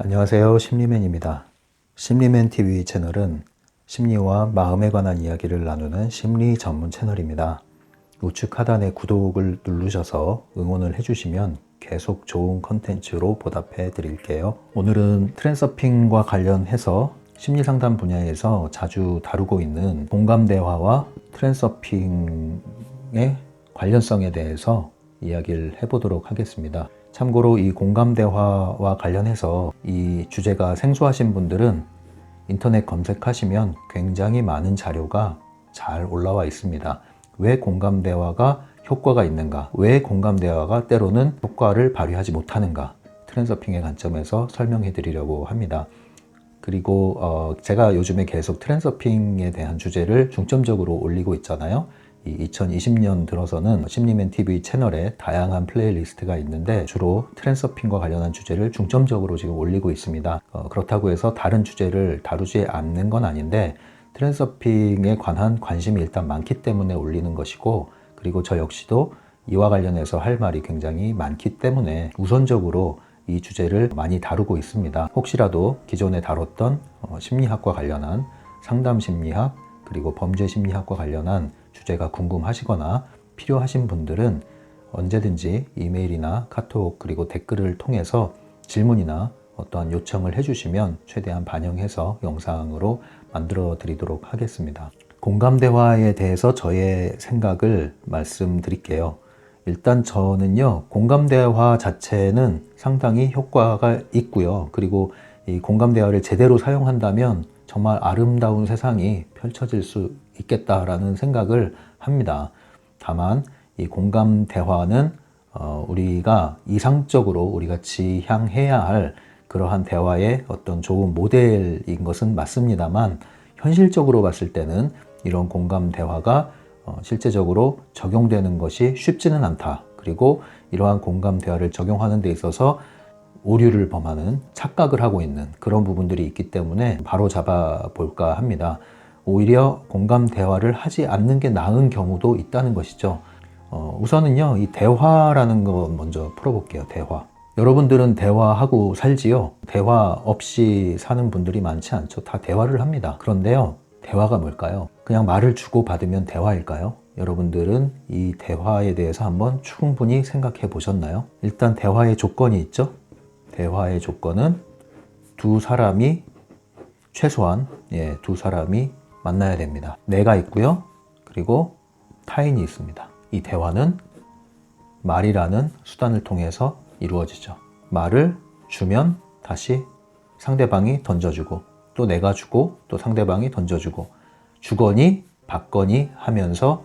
안녕하세요. 심리맨입니다. 심리맨 TV 채널은 심리와 마음에 관한 이야기를 나누는 심리 전문 채널입니다. 우측 하단에 구독을 누르셔서 응원을 해주시면 계속 좋은 컨텐츠로 보답해 드릴게요. 오늘은 트랜서핑과 관련해서 심리상담 분야에서 자주 다루고 있는 공감대화와 트랜서핑의 관련성에 대해서 이야기를 해보도록 하겠습니다. 참고로 이 공감대화와 관련해서 이 주제가 생소하신 분들은 인터넷 검색하시면 굉장히 많은 자료가 잘 올라와 있습니다. 왜 공감대화가 효과가 있는가? 왜 공감대화가 때로는 효과를 발휘하지 못하는가? 트랜서핑의 관점에서 설명해 드리려고 합니다. 그리고 제가 요즘에 계속 트랜서핑에 대한 주제를 중점적으로 올리고 있잖아요. 2020년 들어서는 심리맨 TV 채널에 다양한 플레이리스트가 있는데 주로 트랜서핑과 관련한 주제를 중점적으로 지금 올리고 있습니다. 그렇다고 해서 다른 주제를 다루지 않는 건 아닌데 트랜서핑에 관한 관심이 일단 많기 때문에 올리는 것이고, 그리고 저 역시도 이와 관련해서 할 말이 굉장히 많기 때문에 우선적으로 이 주제를 많이 다루고 있습니다. 혹시라도 기존에 다뤘던 심리학과 관련한 상담 심리학 그리고 범죄 심리학과 관련한 주제가 궁금하시거나 필요하신 분들은 언제든지 이메일이나 카톡 그리고 댓글을 통해서 질문이나 어떠한 요청을 해주시면 최대한 반영해서 영상으로 만들어 드리도록 하겠습니다. 공감대화에 대해서 저의 생각을 말씀드릴게요. 일단 저는요, 공감대화 자체는 상당히 효과가 있고요. 그리고 이 공감대화를 제대로 사용한다면 정말 아름다운 세상이 펼쳐질 수 있겠다라는 생각을 합니다. 다만 이 공감대화는 우리가 이상적으로 우리가 지향해야 할 그러한 대화의 어떤 좋은 모델인 것은 맞습니다만, 현실적으로 봤을 때는 이런 공감대화가 실제적으로 적용되는 것이 쉽지는 않다. 그리고 이러한 공감대화를 적용하는 데 있어서 오류를 범하는, 착각을 하고 있는 그런 부분들이 있기 때문에 바로 잡아 볼까 합니다. 오히려 공감 대화를 하지 않는 게 나은 경우도 있다는 것이죠. 우선은요, 이 대화라는 거 먼저 풀어볼게요. 대화. 여러분들은 대화하고 살지요? 대화 없이 사는 분들이 많지 않죠. 다 대화를 합니다. 그런데요, 대화가 뭘까요? 그냥 말을 주고받으면 대화일까요? 여러분들은 이 대화에 대해서 한번 충분히 생각해 보셨나요? 일단 대화의 조건이 있죠. 대화의 조건은 두 사람이 최소한 두 사람이 만나야 됩니다. 내가 있고요. 그리고 타인이 있습니다. 이 대화는 말이라는 수단을 통해서 이루어지죠. 말을 주면 다시 상대방이 던져주고, 또 내가 주고 또 상대방이 던져주고, 주거니 받거니 하면서,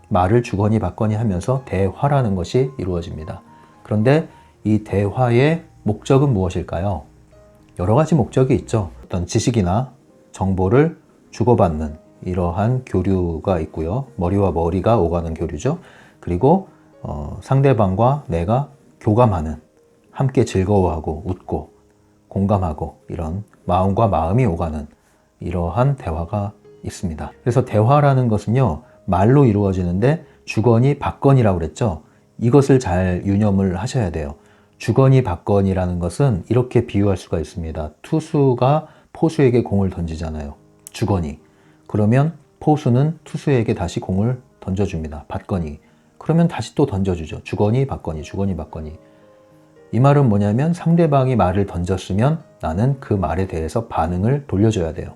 말을 주거니 받거니 하면서 대화라는 것이 이루어집니다. 그런데 이 대화의 목적은 무엇일까요? 여러 가지 목적이 있죠. 어떤 지식이나 정보를 주고받는 이러한 교류가 있고요. 머리와 머리가 오가는 교류죠. 그리고 상대방과 내가 교감하는, 함께 즐거워하고 웃고 공감하고 이런 마음과 마음이 오가는 이러한 대화가 있습니다. 그래서 대화라는 것은요, 말로 이루어지는데 주거니 받거니라고 그랬죠. 이것을 잘 유념을 하셔야 돼요. 주거니 받거니라는 것은 이렇게 비유할 수가 있습니다. 투수가 포수에게 공을 던지잖아요. 주거니. 그러면 포수는 투수에게 다시 공을 던져줍니다. 받거니. 그러면 다시 또 던져주죠. 주거니 받거니, 주거니 받거니. 이 말은 뭐냐면 상대방이 말을 던졌으면 나는 그 말에 대해서 반응을 돌려줘야 돼요.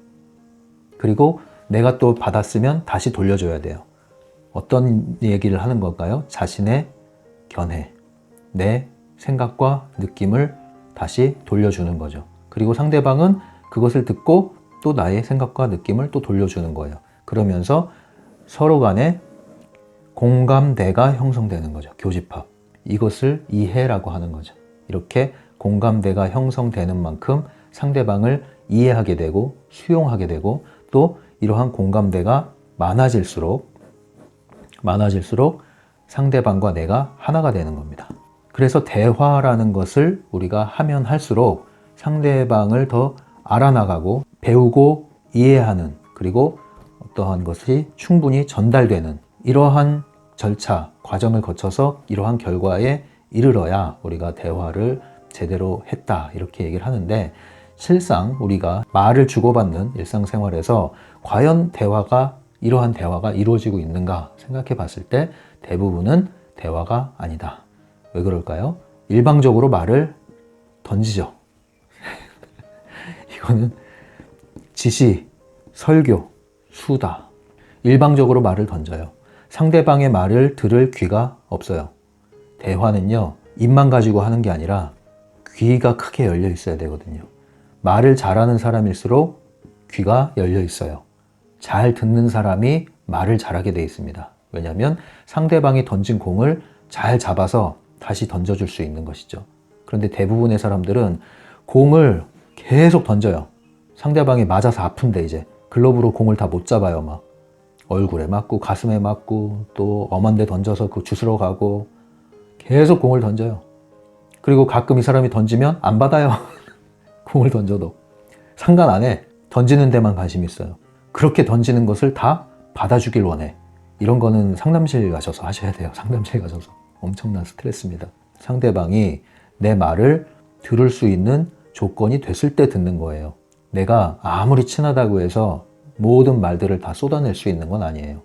그리고 내가 또 받았으면 다시 돌려줘야 돼요. 어떤 얘기를 하는 걸까요? 자신의 견해, 내 생각과 느낌을 다시 돌려주는 거죠. 그리고 상대방은 그것을 듣고 또 나의 생각과 느낌을 또 돌려주는 거예요. 그러면서 서로 간에 공감대가 형성되는 거죠. 교집합. 이것을 이해라고 하는 거죠. 이렇게 공감대가 형성되는 만큼 상대방을 이해하게 되고 수용하게 되고, 또 이러한 공감대가 많아질수록 상대방과 내가 하나가 되는 겁니다. 그래서 대화라는 것을 우리가 하면 할수록 상대방을 더 알아나가고 배우고 이해하는, 그리고 어떠한 것이 충분히 전달되는 이러한 절차, 과정을 거쳐서 이러한 결과에 이르러야 우리가 대화를 제대로 했다 이렇게 얘기를 하는데, 실상 우리가 말을 주고받는 일상생활에서 과연 이러한 대화가 이루어지고 있는가 생각해 봤을 때 대부분은 대화가 아니다. 왜 그럴까요? 일방적으로 말을 던지죠. 이거는 지시, 설교, 수다. 일방적으로 말을 던져요. 상대방의 말을 들을 귀가 없어요. 대화는요, 입만 가지고 하는 게 아니라 귀가 크게 열려 있어야 되거든요. 말을 잘하는 사람일수록 귀가 열려 있어요. 잘 듣는 사람이 말을 잘하게 돼 있습니다. 왜냐하면 상대방이 던진 공을 잘 잡아서 다시 던져줄 수 있는 것이죠. 그런데 대부분의 사람들은 공을 계속 던져요. 상대방이 맞아서 아픈데 이제 글러브로 공을 다 못 잡아요. 막 얼굴에 맞고 가슴에 맞고 또 엄한 데 던져서 그 주스러 가고 계속 공을 던져요. 그리고 가끔 이 사람이 던지면 안 받아요. 공을 던져도 상관 안 해. 던지는 데만 관심 있어요. 그렇게 던지는 것을 다 받아주길 원해. 이런 거는 상담실 가셔서 하셔야 돼요. 상담실 가셔서. 엄청난 스트레스입니다. 상대방이 내 말을 들을 수 있는 조건이 됐을 때 듣는 거예요. 내가 아무리 친하다고 해서 모든 말들을 다 쏟아낼 수 있는 건 아니에요.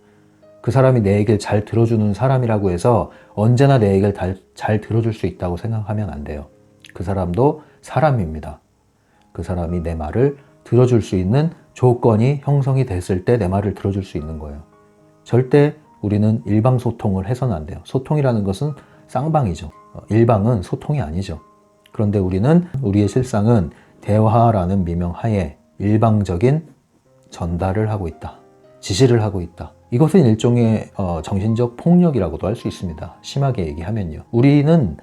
그 사람이 내 얘기를 잘 들어주는 사람이라고 해서 언제나 내 얘기를 잘 들어줄 수 있다고 생각하면 안 돼요. 그 사람도 사람입니다. 그 사람이 내 말을 들어줄 수 있는 조건이 형성이 됐을 때 내 말을 들어줄 수 있는 거예요. 절대 우리는 일방 소통을 해서는 안 돼요. 소통이라는 것은 쌍방이죠. 일방은 소통이 아니죠. 그런데 우리의 실상은 대화라는 미명하에 일방적인 전달을 하고 있다. 지시를 하고 있다. 이것은 일종의 정신적 폭력이라고도 할 수 있습니다. 심하게 얘기하면요. 우리는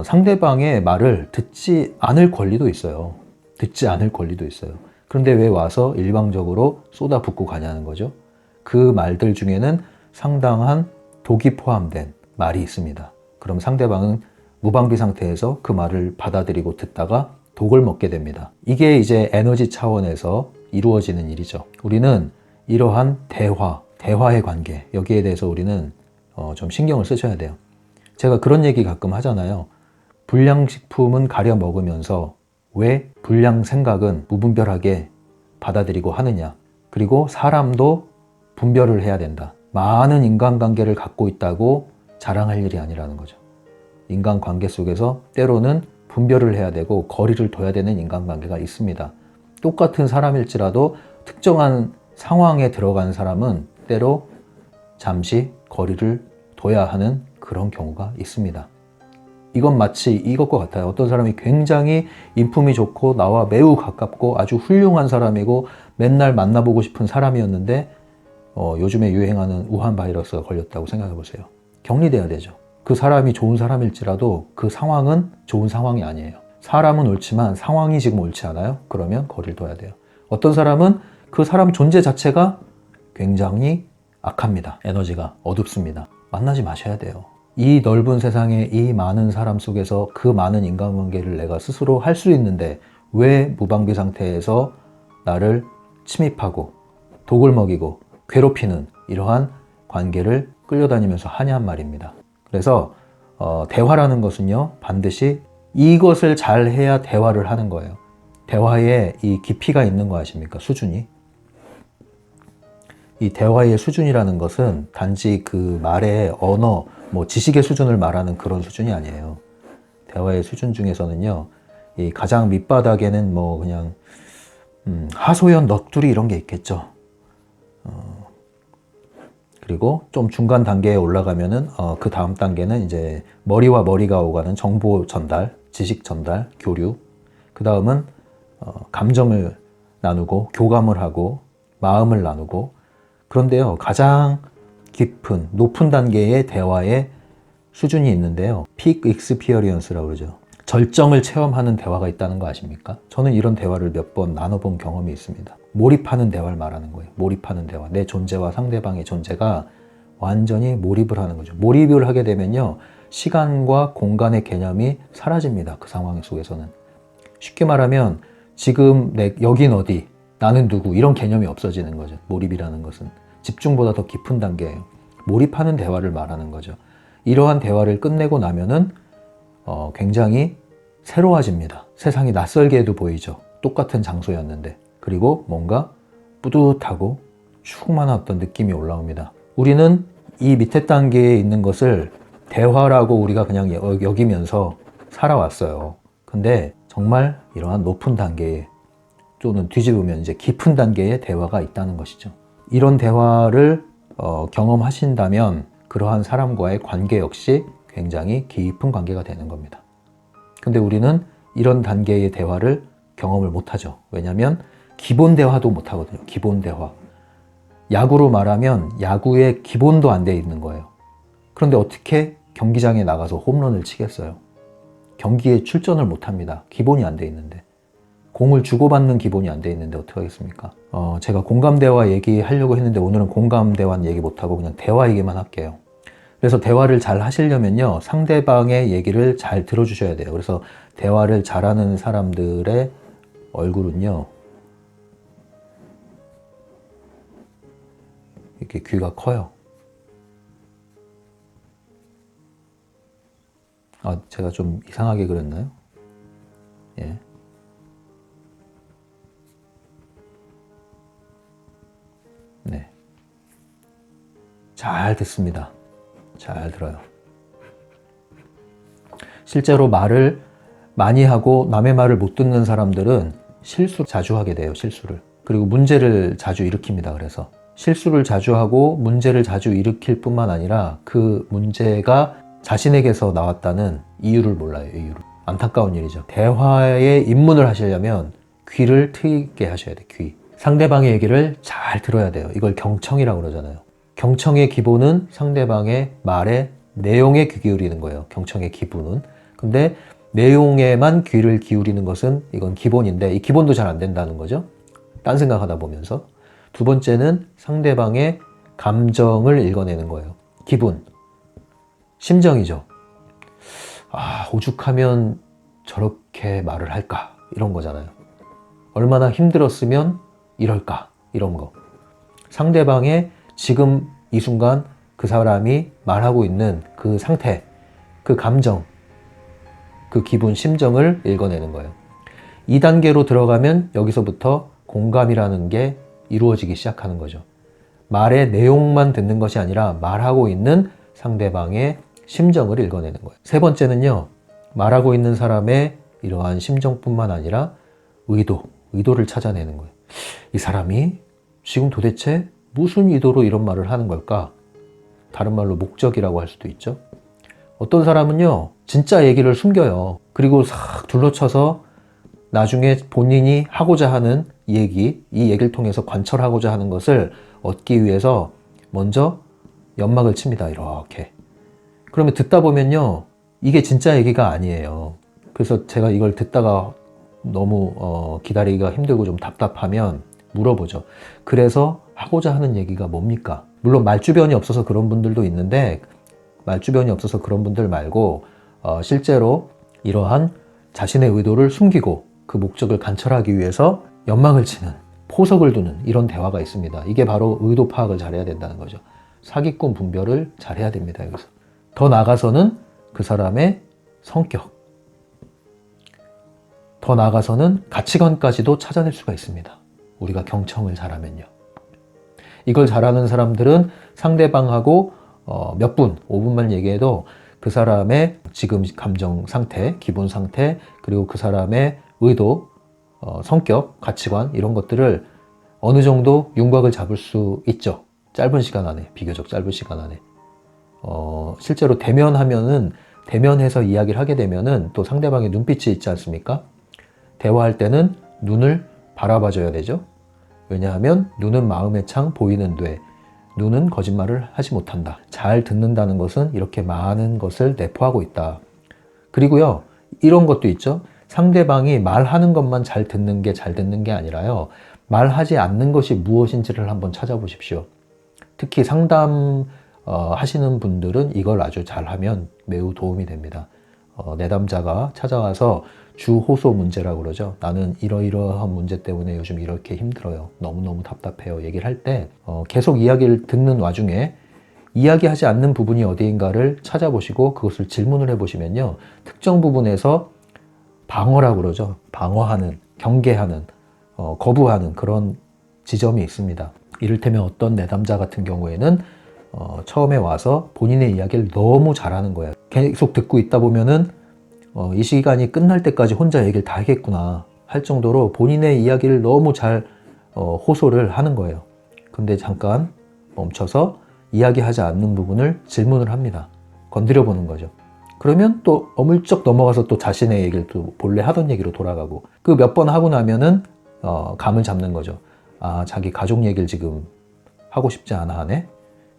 상대방의 말을 듣지 않을 권리도 있어요. 듣지 않을 권리도 있어요. 그런데 왜 와서 일방적으로 쏟아붓고 가냐는 거죠. 그 말들 중에는 상당한 독이 포함된 말이 있습니다. 그럼 상대방은 무방비 상태에서 그 말을 받아들이고 듣다가 독을 먹게 됩니다. 이게 이제 에너지 차원에서 이루어지는 일이죠. 우리는 이러한 대화의 관계, 여기에 대해서 우리는 좀 신경을 쓰셔야 돼요. 제가 그런 얘기 가끔 하잖아요. 불량식품은 가려 먹으면서 왜 불량 생각은 무분별하게 받아들이고 하느냐. 그리고 사람도 분별을 해야 된다. 많은 인간관계를 갖고 있다고 자랑할 일이 아니라는 거죠. 인간관계 속에서 때로는 분별을 해야 되고 거리를 둬야 되는 인간관계가 있습니다. 똑같은 사람일지라도 특정한 상황에 들어간 사람은 때로 잠시 거리를 둬야 하는 그런 경우가 있습니다. 이건 마치 이것과 같아요. 어떤 사람이 굉장히 인품이 좋고 나와 매우 가깝고 아주 훌륭한 사람이고 맨날 만나보고 싶은 사람이었는데 요즘에 유행하는 우한 바이러스가 걸렸다고 생각해 보세요. 격리돼야 되죠. 그 사람이 좋은 사람일지라도 그 상황은 좋은 상황이 아니에요. 사람은 옳지만 상황이 지금 옳지 않아요? 그러면 거리를 둬야 돼요. 어떤 사람은 그 사람 존재 자체가 굉장히 악합니다. 에너지가 어둡습니다. 만나지 마셔야 돼요. 이 넓은 세상에 이 많은 사람 속에서 그 많은 인간관계를 내가 스스로 할 수 있는데 왜 무방비 상태에서 나를 침입하고 독을 먹이고 괴롭히는 이러한 관계를 끌려다니면서 하냔 말입니다. 그래서 대화라는 것은요, 반드시 이것을 잘 해야 대화를 하는 거예요. 대화에 이 깊이가 있는 거 아십니까? 수준이. 이 대화의 수준이라는 것은 단지 그 말의 언어, 지식의 수준을 말하는 그런 수준이 아니에요. 대화의 수준 중에서는요, 이 가장 밑바닥에는 그냥 하소연, 넋두리 이런 게 있겠죠. 그리고 좀 중간 단계에 올라가면은 그 다음 단계는 이제 머리와 머리가 오가는 정보 전달, 지식 전달, 교류. 그 다음은 감정을 나누고 교감을 하고 마음을 나누고. 그런데요, 가장 깊은 높은 단계의 대화의 수준이 있는데요, Peak Experience라고 그러죠. 절정을 체험하는 대화가 있다는 거 아십니까? 저는 이런 대화를 몇 번 나눠본 경험이 있습니다. 몰입하는 대화를 말하는 거예요. 몰입하는 대화. 내 존재와 상대방의 존재가 완전히 몰입을 하는 거죠. 몰입을 하게 되면요, 시간과 공간의 개념이 사라집니다. 그 상황 속에서는. 쉽게 말하면 지금 여긴 어디, 나는 누구, 이런 개념이 없어지는 거죠. 몰입이라는 것은 집중보다 더 깊은 단계예요. 몰입하는 대화를 말하는 거죠. 이러한 대화를 끝내고 나면은 굉장히 새로워집니다. 세상이 낯설게도 보이죠. 똑같은 장소였는데. 그리고 뭔가 뿌듯하고 충만한 어떤 느낌이 올라옵니다. 우리는 이 밑에 단계에 있는 것을 대화라고 우리가 그냥 여기면서 살아왔어요. 근데 정말 이러한 높은 단계에 또는 뒤집으면 이제 깊은 단계의 대화가 있다는 것이죠. 이런 대화를 경험하신다면 그러한 사람과의 관계 역시 굉장히 깊은 관계가 되는 겁니다. 근데 우리는 이런 단계의 대화를 경험을 못하죠. 왜냐하면 기본 대화도 못하거든요. 기본 대화. 야구로 말하면 야구의 기본도 안 돼 있는 거예요. 그런데 어떻게 경기장에 나가서 홈런을 치겠어요? 경기에 출전을 못합니다. 기본이 안 돼 있는데. 공을 주고받는 기본이 안 돼 있는데 어떻게 하겠습니까? 제가 공감대화 얘기하려고 했는데 오늘은 공감대화는 얘기 못하고 그냥 대화 얘기만 할게요. 그래서 대화를 잘 하시려면요, 상대방의 얘기를 잘 들어주셔야 돼요. 그래서 대화를 잘하는 사람들의 얼굴은요, 이렇게 귀가 커요. 제가 좀 이상하게 그렸나요? 예. 네. 잘 듣습니다. 잘 들어요. 실제로 말을 많이 하고 남의 말을 못 듣는 사람들은 실수 자주 하게 돼요. 실수를. 그리고 문제를 자주 일으킵니다. 그래서 실수를 자주 하고 문제를 자주 일으킬 뿐만 아니라 그 문제가 자신에게서 나왔다는 이유를 몰라요. 이유를. 안타까운 일이죠. 대화에 입문을 하시려면 귀를 트이게 하셔야 돼요. 귀. 상대방의 얘기를 잘 들어야 돼요. 이걸 경청이라고 그러잖아요. 경청의 기본은 상대방의 말의 내용에 귀 기울이는 거예요. 경청의 기본은. 근데 내용에만 귀를 기울이는 것은 이건 기본인데 이 기본도 잘 안 된다는 거죠. 딴 생각하다 보면서. 두 번째는 상대방의 감정을 읽어내는 거예요. 기분. 심정이죠. 오죽하면 저렇게 말을 할까? 이런 거잖아요. 얼마나 힘들었으면 이럴까? 이런 거. 상대방의 지금 이 순간 그 사람이 말하고 있는 그 상태, 그 감정, 그 기분, 심정을 읽어내는 거예요. 2단계로 들어가면 여기서부터 공감이라는 게 이루어지기 시작하는 거죠. 말의 내용만 듣는 것이 아니라 말하고 있는 상대방의 심정을 읽어내는 거예요. 세 번째는요, 말하고 있는 사람의 이러한 심정뿐만 아니라 의도를 찾아내는 거예요. 이 사람이 지금 도대체 무슨 의도로 이런 말을 하는 걸까? 다른 말로 목적이라고 할 수도 있죠. 어떤 사람은요, 진짜 얘기를 숨겨요. 그리고 싹 둘러쳐서 나중에 본인이 하고자 하는 이 얘기를 통해서 관철하고자 하는 것을 얻기 위해서 먼저 연막을 칩니다. 이렇게. 그러면 듣다 보면요, 이게 진짜 얘기가 아니에요. 그래서 제가 이걸 듣다가 너무 기다리기가 힘들고 좀 답답하면 물어보죠. 그래서 하고자 하는 얘기가 뭡니까? 물론 말주변이 없어서 그런 분들도 있는데 말주변이 없어서 그런 분들 말고 실제로 이러한 자신의 의도를 숨기고 그 목적을 관철하기 위해서 연막을 치는, 포석을 두는 이런 대화가 있습니다. 이게 바로 의도 파악을 잘해야 된다는 거죠. 사기꾼 분별을 잘해야 됩니다. 여기서. 더 나아가서는 그 사람의 성격, 더 나아가서는 가치관까지도 찾아낼 수가 있습니다. 우리가 경청을 잘하면요. 이걸 잘하는 사람들은 상대방하고 몇 분, 5분만 얘기해도 그 사람의 지금 감정 상태, 기분 상태, 그리고 그 사람의 의도, 성격, 가치관 이런 것들을 어느 정도 윤곽을 잡을 수 있죠. 짧은 시간 안에, 비교적 짧은 시간 안에. 실제로 대면해서 이야기를 하게 되면은 또 상대방의 눈빛이 있지 않습니까? 대화할 때는 눈을 바라봐줘야 되죠. 왜냐하면 눈은 마음의 창, 보이는 뇌. 눈은 거짓말을 하지 못한다. 잘 듣는다는 것은 이렇게 많은 것을 내포하고 있다. 그리고요, 이런 것도 있죠. 상대방이 말하는 것만 잘 듣는 게 아니라요. 말하지 않는 것이 무엇인지를 한번 찾아보십시오. 특히 상담 하시는 분들은 이걸 아주 잘하면 매우 도움이 됩니다. 내담자가 찾아와서 주호소 문제라고 그러죠. 나는 이러이러한 문제 때문에 요즘 이렇게 힘들어요. 너무너무 답답해요. 얘기를 할 때 계속 이야기를 듣는 와중에 이야기하지 않는 부분이 어디인가를 찾아보시고 그것을 질문을 해보시면요. 특정 부분에서 방어라고 그러죠. 방어하는, 경계하는, 거부하는 그런 지점이 있습니다. 이를테면 어떤 내담자 같은 경우에는 처음에 와서 본인의 이야기를 너무 잘하는 거예요. 계속 듣고 있다 보면은 이 시간이 끝날 때까지 혼자 얘기를 다 하겠구나 할 정도로 본인의 이야기를 너무 잘 호소를 하는 거예요. 근데 잠깐 멈춰서 이야기하지 않는 부분을 질문을 합니다. 건드려 보는 거죠. 그러면 또 어물쩍 넘어가서 또 자신의 얘기를 또 본래 하던 얘기로 돌아가고, 그 몇 번 하고 나면은 감을 잡는 거죠. 아, 자기 가족 얘기를 지금 하고 싶지 않아 하네?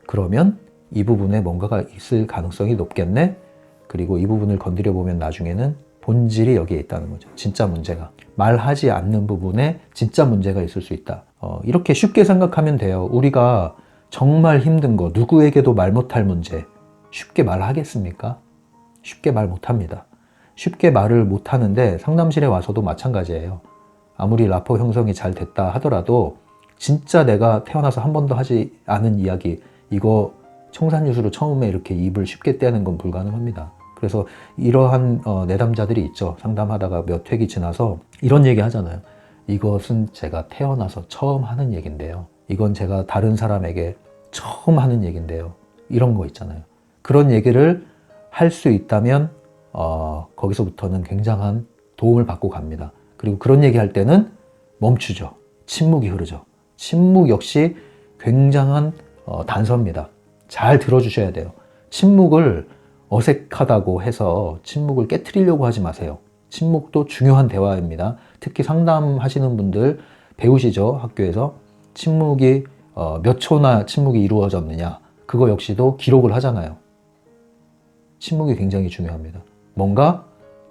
그러면 이 부분에 뭔가가 있을 가능성이 높겠네? 그리고 이 부분을 건드려 보면 나중에는 본질이 여기에 있다는 거죠. 진짜 문제가. 말하지 않는 부분에 진짜 문제가 있을 수 있다. 이렇게 쉽게 생각하면 돼요. 우리가 정말 힘든 거, 누구에게도 말 못할 문제, 쉽게 말하겠습니까? 쉽게 말 못합니다. 쉽게 말을 못하는데 상담실에 와서도 마찬가지예요. 아무리 라포 형성이 잘 됐다 하더라도 진짜 내가 태어나서 한 번도 하지 않은 이야기, 이거 청산유수로 처음에 이렇게 입을 쉽게 떼는 건 불가능합니다. 그래서 이러한 내담자들이 있죠. 상담하다가 몇 회기 지나서 이런 얘기 하잖아요. 이것은 제가 태어나서 처음 하는 얘기인데요. 이건 제가 다른 사람에게 처음 하는 얘기인데요. 이런 거 있잖아요. 그런 얘기를 할 수 있다면 거기서부터는 굉장한 도움을 받고 갑니다. 그리고 그런 얘기 할 때는 멈추죠. 침묵이 흐르죠. 침묵 역시 굉장한 단서입니다. 잘 들어주셔야 돼요. 침묵을 어색하다고 해서 침묵을 깨트리려고 하지 마세요. 침묵도 중요한 대화입니다. 특히 상담하시는 분들 배우시죠? 학교에서 침묵이 몇 초나 침묵이 이루어졌느냐, 그거 역시도 기록을 하잖아요. 침묵이 굉장히 중요합니다. 뭔가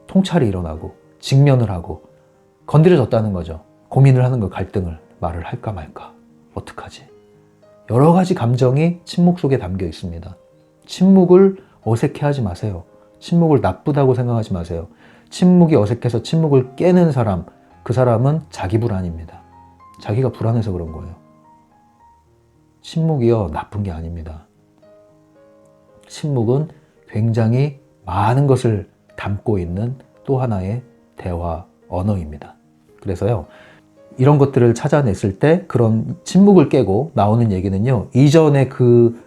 통찰이 일어나고 직면을 하고 건드려졌다는 거죠. 고민을 하는 거, 갈등을. 말을 할까 말까, 어떡하지? 여러 가지 감정이 침묵 속에 담겨 있습니다. 침묵을 어색해하지 마세요. 침묵을 나쁘다고 생각하지 마세요. 침묵이 어색해서 침묵을 깨는 사람, 그 사람은 자기 불안입니다. 자기가 불안해서 그런 거예요. 침묵이요, 나쁜 게 아닙니다. 침묵은 굉장히 많은 것을 담고 있는 또 하나의 대화 언어입니다. 그래서요, 이런 것들을 찾아냈을 때 그런 침묵을 깨고 나오는 얘기는요, 이전의 그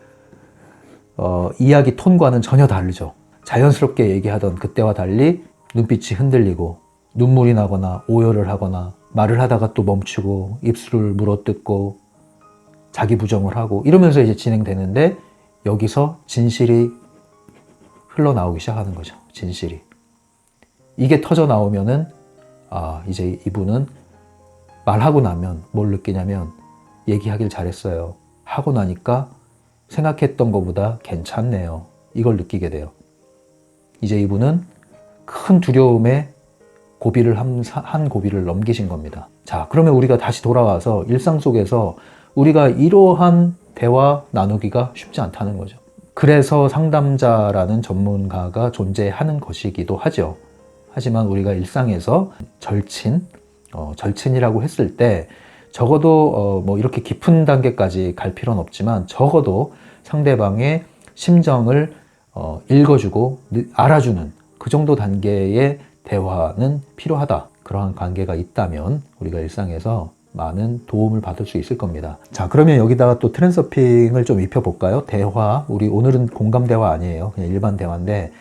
이야기 톤과는 전혀 다르죠. 자연스럽게 얘기하던 그때와 달리 눈빛이 흔들리고 눈물이 나거나 오열을 하거나 말을 하다가 또 멈추고 입술을 물어뜯고 자기 부정을 하고 이러면서 이제 진행되는데, 여기서 진실이 흘러나오기 시작하는 거죠. 진실이. 이게 터져 나오면은 이제 이분은 말하고 나면 뭘 느끼냐면, 얘기하길 잘했어요. 하고 나니까 생각했던 것보다 괜찮네요. 이걸 느끼게 돼요. 이제 이분은 큰 두려움에 고비를 한 고비를 넘기신 겁니다. 자, 그러면 우리가 다시 돌아와서 일상 속에서 우리가 이러한 대화 나누기가 쉽지 않다는 거죠. 그래서 상담자라는 전문가가 존재하는 것이기도 하죠. 하지만 우리가 일상에서 절친이라고 했을 때 적어도 뭐 이렇게 깊은 단계까지 갈 필요는 없지만 적어도 상대방의 심정을 읽어주고 알아주는 그 정도 단계의 대화는 필요하다. 그러한 관계가 있다면 우리가 일상에서 많은 도움을 받을 수 있을 겁니다. 자, 그러면 여기다가 또 트랜서핑을 좀 입혀볼까요? 대화, 우리 오늘은 공감 대화 아니에요. 그냥 일반 대화인데,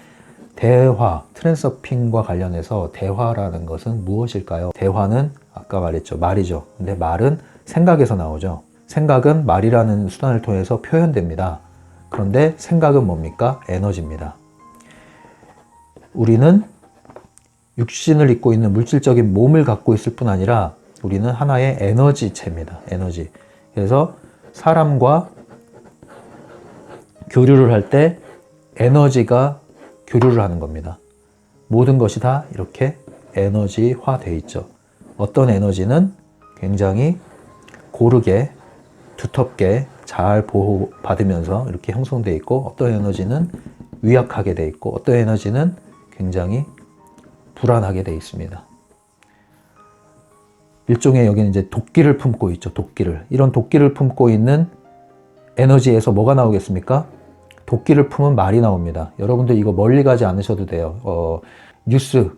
대화, 트랜서핑과 관련해서 대화라는 것은 무엇일까요? 대화는 아까 말했죠. 말이죠. 근데 말은 생각에서 나오죠. 생각은 말이라는 수단을 통해서 표현됩니다. 그런데 생각은 뭡니까? 에너지입니다. 우리는 육신을 입고 있는 물질적인 몸을 갖고 있을 뿐 아니라 우리는 하나의 에너지체입니다. 에너지. 그래서 사람과 교류를 할 때 에너지가 교류를 하는 겁니다. 모든 것이 다 이렇게 에너지화 되어 있죠. 어떤 에너지는 굉장히 고르게, 두텁게 잘 보호받으면서 이렇게 형성되어 있고, 어떤 에너지는 위약하게 되어 있고, 어떤 에너지는 굉장히 불안하게 되어 있습니다. 일종의 여기는 이제 도끼를 품고 있죠. 도끼를. 이런 도끼를 품고 있는 에너지에서 뭐가 나오겠습니까? 도끼를 품은 말이 나옵니다. 여러분들 이거 멀리 가지 않으셔도 돼요. 뉴스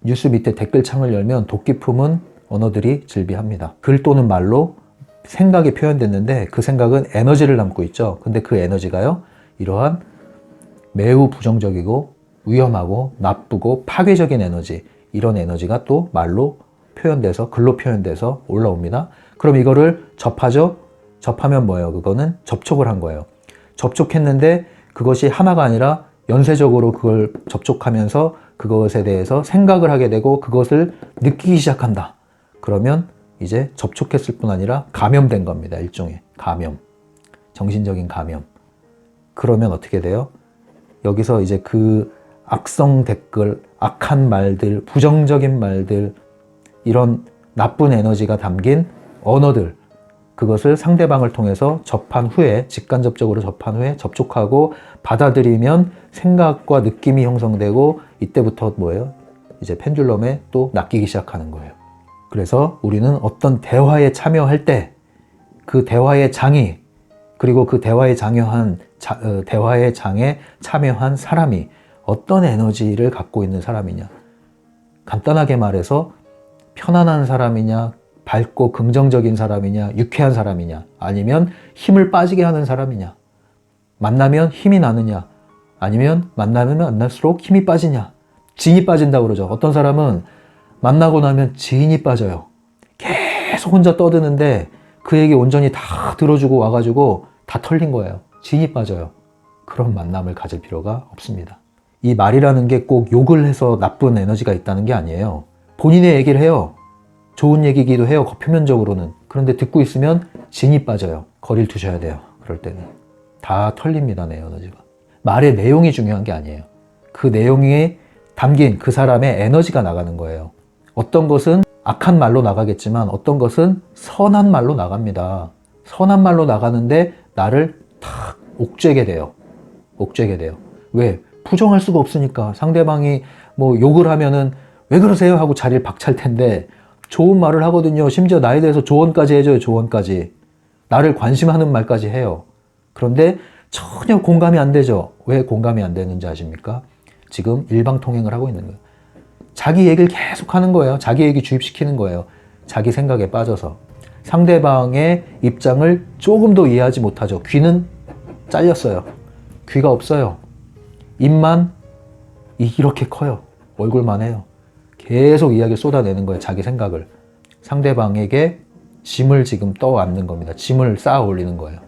뉴스 밑에 댓글창을 열면 도끼 품은 언어들이 즐비합니다. 글 또는 말로 생각이 표현됐는데 그 생각은 에너지를 담고 있죠. 근데 그 에너지가요, 이러한 매우 부정적이고 위험하고 나쁘고 파괴적인 에너지, 이런 에너지가 또 말로 표현돼서, 글로 표현돼서 올라옵니다. 그럼 이거를 접하죠? 접하면 뭐예요? 그거는 접촉을 한 거예요. 접촉했는데 그것이 하나가 아니라 연쇄적으로 그걸 접촉하면서 그것에 대해서 생각을 하게 되고 그것을 느끼기 시작한다. 그러면 이제 접촉했을 뿐 아니라 감염된 겁니다. 일종의 감염. 정신적인 감염. 그러면 어떻게 돼요? 여기서 이제 그 악성 댓글, 악한 말들, 부정적인 말들, 이런 나쁜 에너지가 담긴 언어들, 그것을 상대방을 통해서 접한 후에, 직간접적으로 접한 후에 접촉하고 받아들이면 생각과 느낌이 형성되고, 이때부터 뭐예요? 이제 펜듈럼에 또 낚이기 시작하는 거예요. 그래서 우리는 어떤 대화에 참여할 때 그 대화의 장이, 그리고 그 대화의 대화의 장에 참여한 사람이 어떤 에너지를 갖고 있는 사람이냐. 간단하게 말해서 편안한 사람이냐, 밝고 긍정적인 사람이냐, 유쾌한 사람이냐, 아니면 힘을 빠지게 하는 사람이냐, 만나면 힘이 나느냐, 아니면 만나면 만날수록 힘이 빠지냐, 진이 빠진다고 그러죠. 어떤 사람은 만나고 나면 진이 빠져요. 계속 혼자 떠드는데 그 얘기 온전히 다 들어주고 와가지고 다 털린 거예요. 진이 빠져요. 그런 만남을 가질 필요가 없습니다. 이 말이라는 게 꼭 욕을 해서 나쁜 에너지가 있다는 게 아니에요. 본인의 얘기를 해요. 좋은 얘기기도 해요, 표면적으로는. 그런데 듣고 있으면 진이 빠져요. 거리를 두셔야 돼요. 그럴 때는. 다 털립니다, 내 에너지가. 말의 내용이 중요한 게 아니에요. 그 내용에 담긴 그 사람의 에너지가 나가는 거예요. 어떤 것은 악한 말로 나가겠지만 어떤 것은 선한 말로 나갑니다. 선한 말로 나가는데 나를 탁 옥죄게 돼요. 옥죄게 돼요. 왜? 부정할 수가 없으니까. 상대방이 뭐 욕을 하면은 왜 그러세요? 하고 자리를 박찰 텐데 좋은 말을 하거든요. 심지어 나에 대해서 조언까지 해줘요. 조언까지. 나를 관심하는 말까지 해요. 그런데 전혀 공감이 안 되죠. 왜 공감이 안 되는지 아십니까? 지금 일방통행을 하고 있는 거예요. 자기 얘기를 계속 하는 거예요. 자기 얘기 주입시키는 거예요. 자기 생각에 빠져서. 상대방의 입장을 조금도 이해하지 못하죠. 귀는 잘렸어요. 귀가 없어요. 입만 이렇게 커요. 얼굴만 해요. 계속 이야기를 쏟아내는 거예요. 자기 생각을. 상대방에게 짐을 지금 떠안는 겁니다. 짐을 쌓아 올리는 거예요.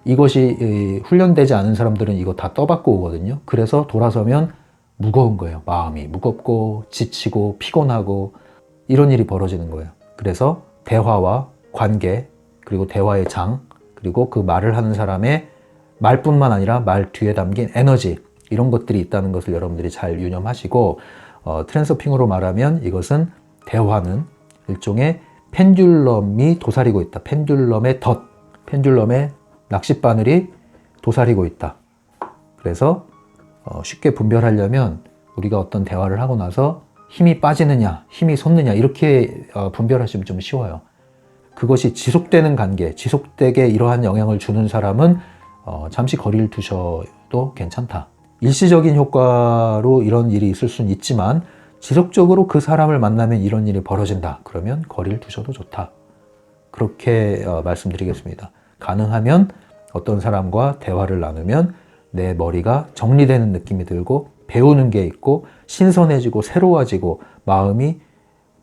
이것이 훈련되지 않은 사람들은 이거 다 떠받고 오거든요. 그래서 돌아서면 무거운 거예요. 마음이 무겁고 지치고 피곤하고 이런 일이 벌어지는 거예요. 그래서 대화와 관계, 그리고 대화의 장, 그리고 그 말을 하는 사람의 말뿐만 아니라 말 뒤에 담긴 에너지, 이런 것들이 있다는 것을 여러분들이 잘 유념하시고, 트랜서핑으로 말하면 이것은, 대화는 일종의 펜듈럼이 도사리고 있다. 펜듈럼의 덫, 펜듈럼의 낚싯바늘이 도사리고 있다. 그래서 쉽게 분별하려면 우리가 어떤 대화를 하고 나서 힘이 빠지느냐, 힘이 솟느냐, 이렇게 분별하시면 좀 쉬워요. 그것이 지속되는 관계, 지속되게 이러한 영향을 주는 사람은 잠시 거리를 두셔도 괜찮다. 일시적인 효과로 이런 일이 있을 수는 있지만 지속적으로 그 사람을 만나면 이런 일이 벌어진다. 그러면 거리를 두셔도 좋다. 그렇게 말씀드리겠습니다. 가능하면 어떤 사람과 대화를 나누면 내 머리가 정리되는 느낌이 들고 배우는 게 있고 신선해지고 새로워지고 마음이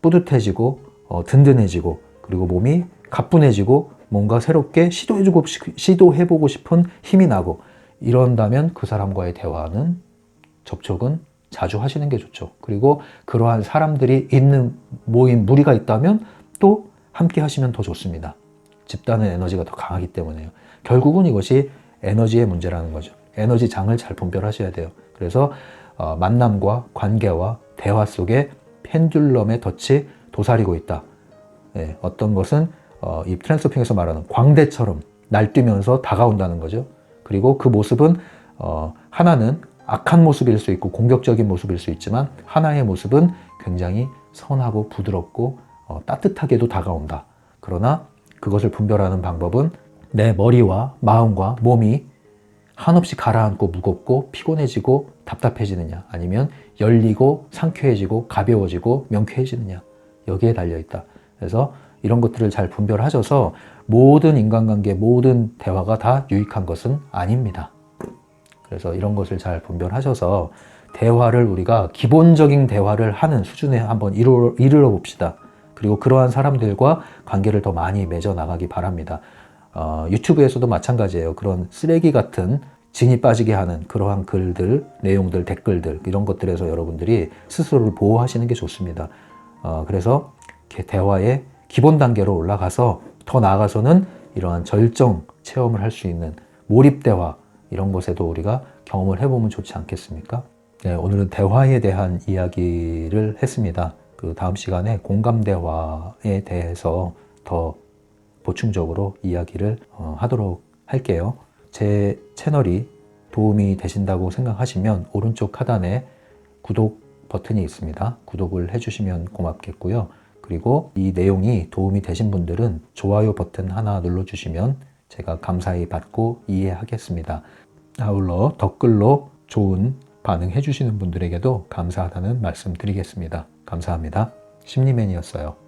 뿌듯해지고 든든해지고 그리고 몸이 가뿐해지고 뭔가 새롭게 시도해보고 싶은 힘이 나고 이런다면 그 사람과의 대화는 접촉은 자주 하시는 게 좋죠. 그리고 그러한 사람들이 있는 모임, 무리가 있다면 또 함께 하시면 더 좋습니다. 집단의 에너지가 더 강하기 때문에요. 결국은 이것이 에너지의 문제라는 거죠. 에너지 장을 잘 분별하셔야 돼요. 그래서 만남과 관계와 대화 속에 펜듈럼의 덫이 도사리고 있다. 예, 어떤 것은 이 트랜스서핑에서 말하는 광대처럼 날뛰면서 다가온다는 거죠. 그리고 그 모습은 하나는 악한 모습일 수 있고 공격적인 모습일 수 있지만 하나의 모습은 굉장히 선하고 부드럽고 따뜻하게도 다가온다. 그러나 그것을 분별하는 방법은 내 머리와 마음과 몸이 한없이 가라앉고 무겁고 피곤해지고 답답해지느냐, 아니면 열리고 상쾌해지고 가벼워지고 명쾌해지느냐, 여기에 달려있다. 그래서 이런 것들을 잘 분별하셔서 모든 인간관계, 모든 대화가 다 유익한 것은 아닙니다. 그래서 이런 것을 잘 분별하셔서 대화를, 우리가 기본적인 대화를 하는 수준에 한번 이르러 봅시다. 그리고 그러한 사람들과 관계를 더 많이 맺어 나가기 바랍니다. 유튜브에서도 마찬가지예요. 그런 쓰레기 같은 진이 빠지게 하는 그러한 글들, 내용들, 댓글들, 이런 것들에서 여러분들이 스스로를 보호하시는 게 좋습니다. 그래서 대화의 기본 단계로 올라가서 더 나아가서는 이러한 절정 체험을 할 수 있는 몰입 대화, 이런 것에도 우리가 경험을 해보면 좋지 않겠습니까? 네, 오늘은 대화에 대한 이야기를 했습니다. 그 다음 시간에 공감 대화에 대해서 더 보충적으로 이야기를 하도록 할게요. 제 채널이 도움이 되신다고 생각하시면 오른쪽 하단에 구독 버튼이 있습니다. 구독을 해주시면 고맙겠고요. 그리고 이 내용이 도움이 되신 분들은 좋아요 버튼 하나 눌러주시면 제가 감사히 받고 이해하겠습니다. 아울러 댓글로 좋은 반응해 주시는 분들에게도 감사하다는 말씀 드리겠습니다. 감사합니다. 심리맨이었어요.